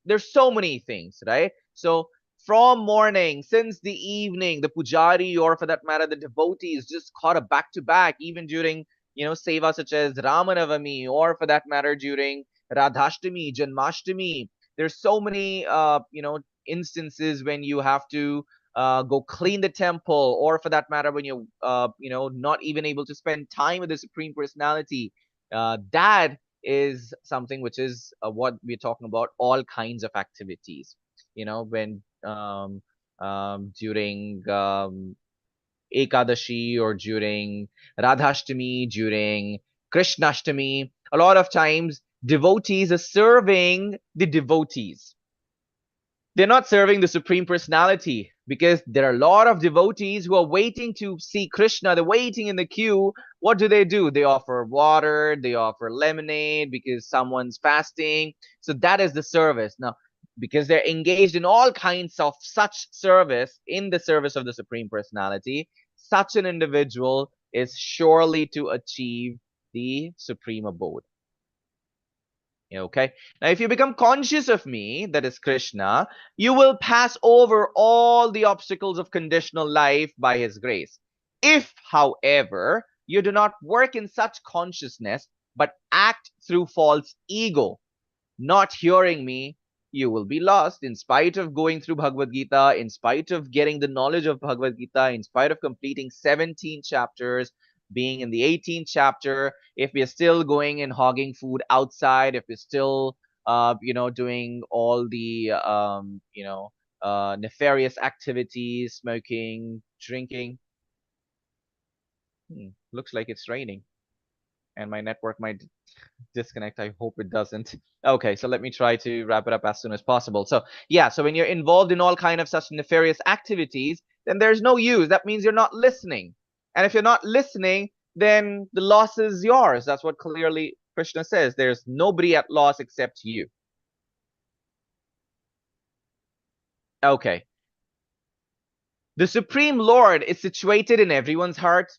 There's so many things, right? So from morning, since the evening, the pujari, or for that matter, the devotees, just caught a back to back, even during, seva such as Ramanavami, or for that matter, during Radhashtami, Janmashtami. There's so many, instances when you have to go clean the temple, or for that matter, when you, not even able to spend time with the Supreme Personality. That is something which is what we're talking about, all kinds of activities. When during Ekadashi, or during Radhashtami, during Krishnashtami, a lot of times devotees are serving the devotees. They're not serving the Supreme Personality, because there are a lot of devotees who are waiting to see Krishna. They're waiting in the queue. What do? They offer water, they offer lemonade because someone's fasting. So that is the service. Now, because they're engaged in all kinds of such service in the service of the Supreme Personality, such an individual is surely to achieve the supreme abode. Okay. Now, if you become conscious of me, that is Krishna, you will pass over all the obstacles of conditional life by his grace. If, however, you do not work in such consciousness, but act through false ego, not hearing me, you will be lost in spite of going through Bhagavad Gita, in spite of getting the knowledge of Bhagavad Gita, in spite of completing 17 chapters, being in the 18th chapter. If we're still going and hogging food outside, if we're still, doing all the, nefarious activities, smoking, drinking. Looks like it's raining, and my network might disconnect. I hope it doesn't. Okay, so let me try to wrap it up as soon as possible. So yeah, so when you're involved in all kind of such nefarious activities, then there's no use. That means you're not listening. And if you're not listening, then the loss is yours. That's what clearly Krishna says. There's nobody at loss except you. Okay. The Supreme Lord is situated in everyone's heart.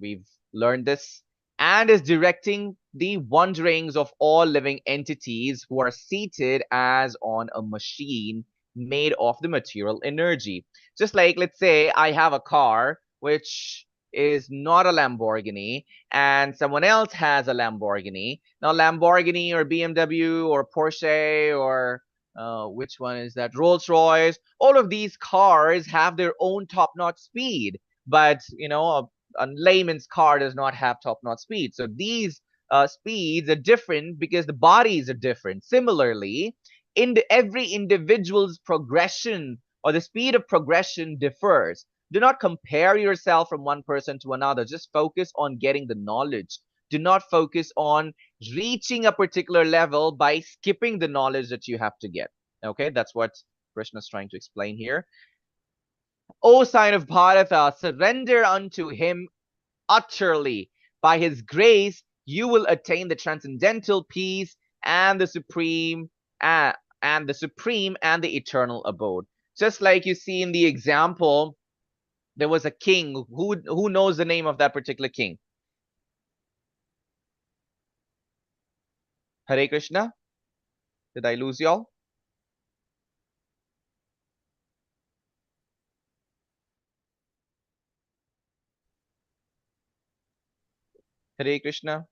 We've learned this. And is directing the wanderings of all living entities who are seated as on a machine made of the material energy. Just like, let's say I have a car which is not a Lamborghini, and someone else has a Lamborghini. Now, Lamborghini or BMW or Porsche or which one is that? Rolls Royce. All of these cars have their own top-notch speed, but a layman's car does not have top-notch speed. So these speeds are different because the bodies are different. Similarly, every individual's progression or the speed of progression differs. Do not compare yourself from one person to another. Just focus on getting the knowledge. Do not focus on reaching a particular level by skipping the knowledge that you have to get. Okay, that's what Krishna is trying to explain here. O sign of Bharata, surrender unto him utterly. By his grace, you will attain the transcendental peace and the supreme and the eternal abode. Just like you see in the example, there was a king. Who knows the name of that particular king? Hare Krishna. Did I lose y'all? Hare Krishna.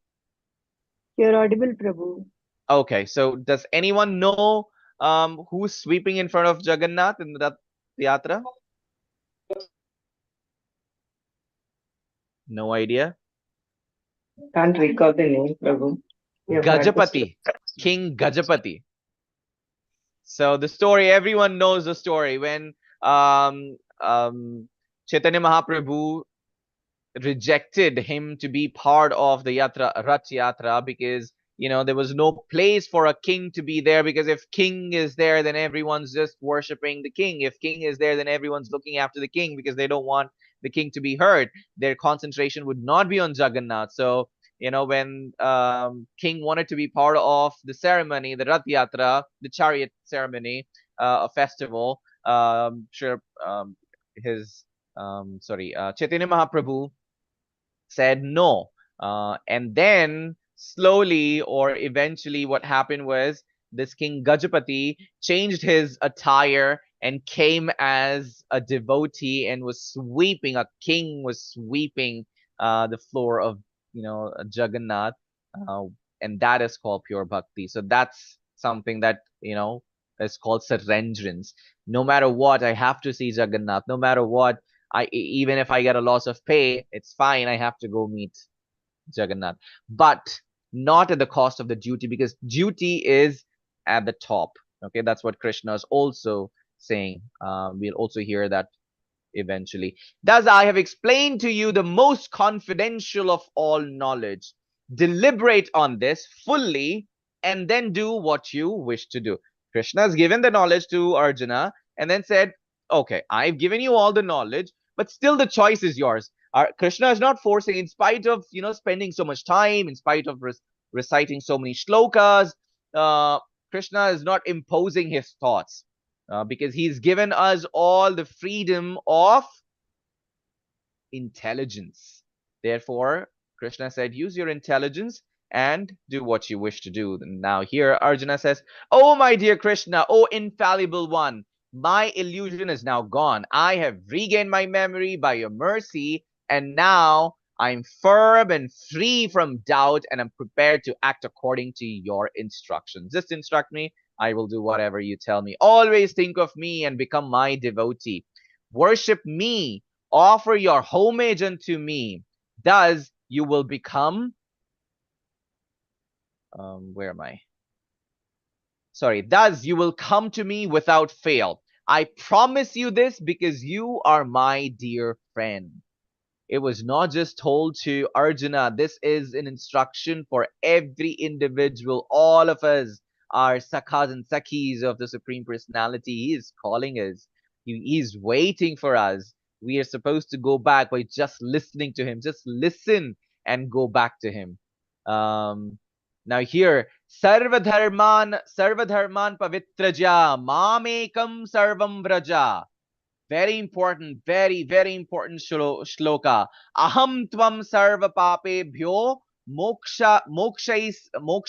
You're audible, Prabhu. Okay, so does anyone know who's sweeping in front of Jagannath in the Yatra? No idea. Can't recall the name, Prabhu. We have heard this Gajapati, King Gajapati. So the story, everyone knows the story. When Chaitanya Mahaprabhu rejected him to be part of the Rath Yatra, because there was no place for a king to be there, because if king is there, then everyone's just worshipping the king. If king is there, then everyone's looking after the king, because they don't want the king to be hurt. Their concentration would not be on Jagannath. So when king wanted to be part of the ceremony, the Rath Yatra, the chariot ceremony, a festival, Chaitanya Mahaprabhu said no. And then slowly or eventually what happened was this King Gajapati changed his attire and came as a devotee and was sweeping, a king was sweeping the floor of, Jagannath. And that is called pure bhakti. So that's something that, is called surrenderance. No matter what, I have to see Jagannath. No matter what, even if I get a loss of pay, it's fine. I have to go meet Jagannath, but not at the cost of the duty, because duty is at the top. Okay, that's what Krishna is also saying. We'll also hear that eventually. Thus, I have explained to you the most confidential of all knowledge. Deliberate on this fully and then do what you wish to do. Krishna has given the knowledge to Arjuna and then said, okay, I've given you all the knowledge, but still the choice is yours. Krishna is not forcing, in spite of spending so much time, in spite of reciting so many shlokas. Krishna is not imposing his thoughts, because he's given us all the freedom of intelligence. Therefore, Krishna said, use your intelligence and do what you wish to do. Now here Arjuna says, oh my dear Krishna, oh infallible one, my illusion is now gone. I have regained my memory by your mercy, and now I'm firm and free from doubt, and I'm prepared to act according to your instructions. Just instruct me, I will do whatever you tell me. Always think of me and become my devotee. Worship me, offer your homage unto me. Thus you will become where am I? Sorry, thus you will come to me without fail. I promise you this because you are my dear friend. It was not just told to Arjuna. This is an instruction for every individual. All of us are sakhas and sakhis of the Supreme Personality. He is calling us. He is waiting for us. We are supposed to go back by just listening to him. Just listen and go back to him. Now here, sarvadharman pavitraja mamekam sarvam vraja. Very important, very, very important shloka. Aham tvam sarva papebhyo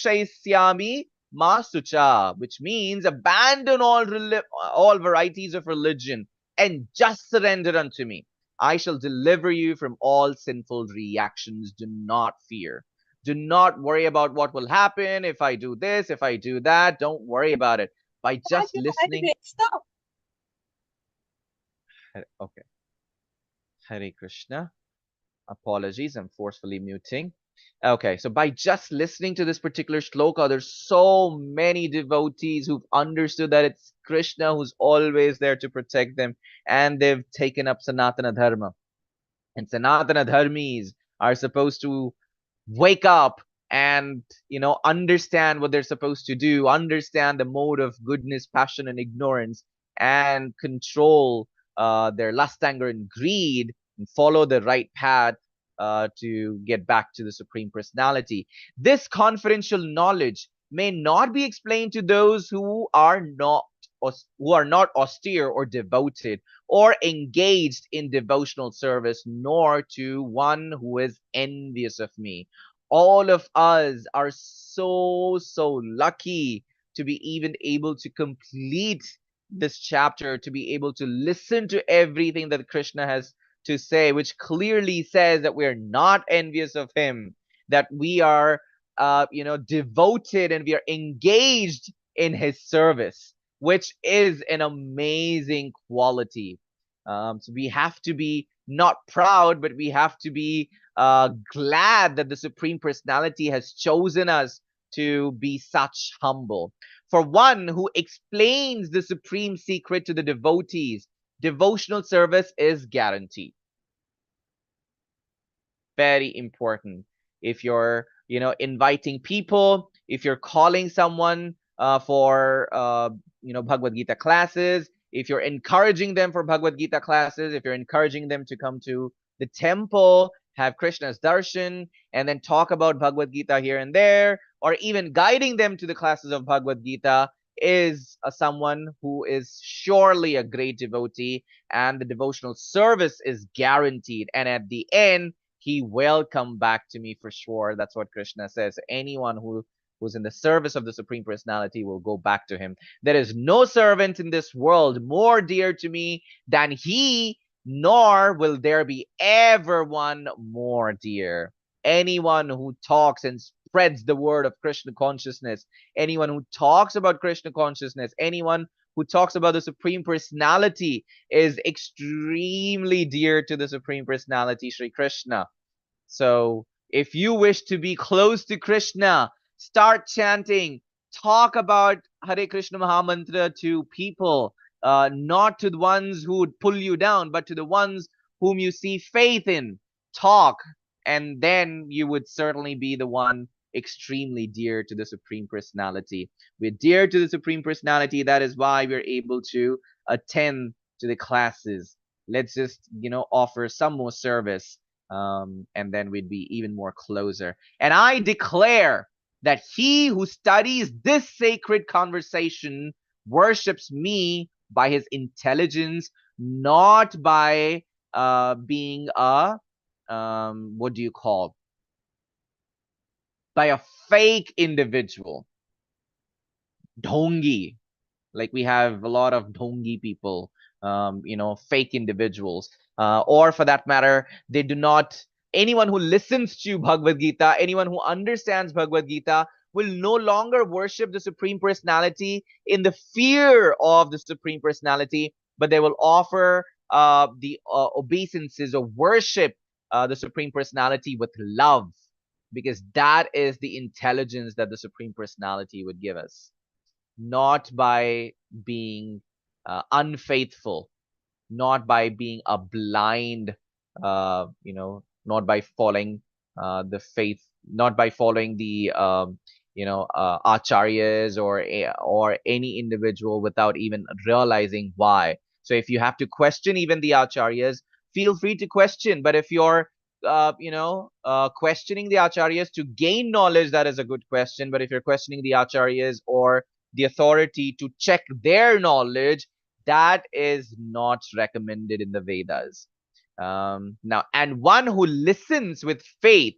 mokshaisyami masucha, which means abandon all varieties of religion and just surrender unto me. I shall deliver you from all sinful reactions. Do not fear. Do not worry about what will happen if I do this, if I do that. Don't worry about it. By just listening. Okay. Hare Krishna. Apologies, I'm forcefully muting. Okay, so by just listening to this particular shloka, there's so many devotees who've understood that it's Krishna who's always there to protect them, and they've taken up Sanatana Dharma. And Sanatana Dharmis are supposed to wake up and understand what they're supposed to do, understand the mode of goodness, passion, and ignorance, and control their lust, anger, and greed, and follow the right path to get back to the Supreme Personality. This confidential knowledge may not be explained to those who are not austere or devoted or engaged in devotional service, nor to one who is envious of me. All of us are so lucky to be even able to complete this chapter, to be able to listen to everything that Krishna has to say, which clearly says that we are not envious of him, that we are devoted and we are engaged in his service, which is an amazing quality. So we have to be not proud, but we have to be glad that the Supreme Personality has chosen us to be such humble. For one who explains the supreme secret to the devotees, devotional service is guaranteed. Very important. If you're inviting people, if you're calling someone for Bhagavad Gita classes, if you're encouraging them for Bhagavad Gita classes, if you're encouraging them to come to the temple, have Krishna's darshan, and then talk about Bhagavad Gita here and there, or even guiding them to the classes of Bhagavad Gita, is someone who is surely a great devotee, and the devotional service is guaranteed. And at the end, he will come back to me for sure. That's what Krishna says. Anyone who's in the service of the Supreme Personality will go back to him. There is no servant in this world more dear to me than he, nor will there be ever one more dear. Anyone who talks and spreads the word of Krishna consciousness, anyone who talks about Krishna consciousness, anyone who talks about the Supreme Personality is extremely dear to the Supreme Personality, Sri Krishna. So if you wish to be close to Krishna, start chanting, talk about Hare Krishna Mahamantra to people, not to the ones who would pull you down, but to the ones whom you see faith in. Talk, and then you would certainly be the one extremely dear to the Supreme Personality. We're dear to the Supreme Personality. That is why we're able to attend to the classes. Let's just, offer some more service, and then we'd be even more closer. And I declare that he who studies this sacred conversation worships me by his intelligence, not by being a what do you call, by a fake individual, dhongi. Like we have a lot of dhongi people, fake individuals, or for that matter, they do not. Anyone who listens to Bhagavad Gita, anyone who understands Bhagavad Gita, will no longer worship the Supreme Personality in the fear of the Supreme Personality, but they will offer the obeisances or worship the Supreme Personality with love, because that is the intelligence that the Supreme Personality would give us, not by being unfaithful, not by being a blind, not by following the faith, not by following the acharyas or any individual without even realizing why. So if you have to question even the acharyas, feel free to question. But if you're questioning the acharyas to gain knowledge, that is a good question. But if you're questioning the acharyas or the authority to check their knowledge, that is not recommended in the Vedas. Now, and one who listens with faith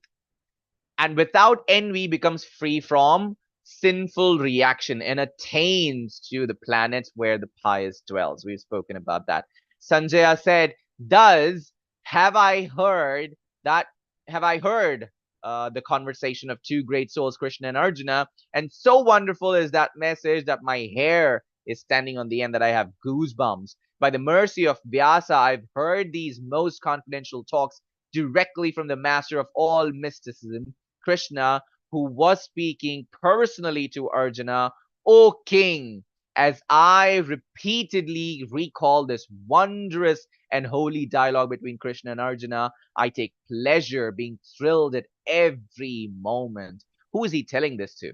and without envy becomes free from sinful reaction and attains to the planet where the pious dwells. We've spoken about that. Sanjaya said, thus have I heard the conversation of two great souls, Krishna and Arjuna, and so wonderful is that message that my hair is standing on the end, that I have goosebumps. By the mercy of Vyasa, I've heard these most confidential talks directly from the master of all mysticism, Krishna, who was speaking personally to Arjuna, "O king, as I repeatedly recall this wondrous and holy dialogue between Krishna and Arjuna, I take pleasure being thrilled at every moment." Who is he telling this to?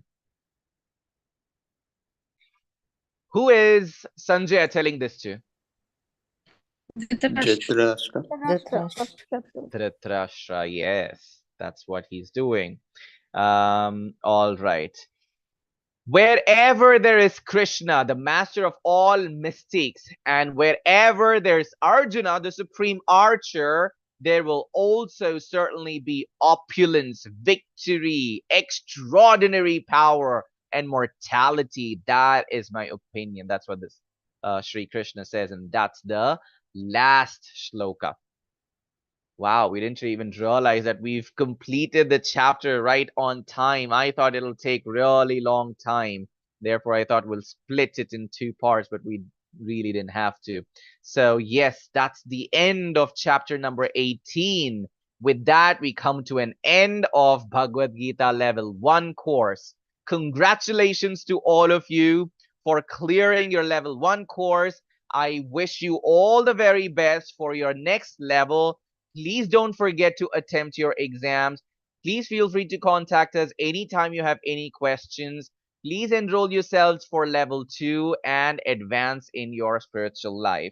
Who is Sanjaya telling this to? Dhritarashtra. Dhritarashtra, yes, that's what he's doing. All right. Wherever there is Krishna, the master of all mystics, and wherever there's Arjuna, the supreme archer, there will also certainly be opulence, victory, extraordinary power, and mortality. That is my opinion. That's what this Sri Krishna says, and that's the last shloka. Wow, we didn't even realize that we've completed the chapter right on time. I thought it'll take really long time. Therefore, I thought we'll split it in 2 parts, but we really didn't have to. So yes, that's the end of chapter number 18. With that, we come to an end of Bhagavad Gita level 1 course. Congratulations to all of you for clearing your level 1 course. I wish you all the very best for your next level. Please don't forget to attempt your exams. Please feel free to contact us anytime you have any questions. Please enroll yourselves for level 2 and advance in your spiritual life.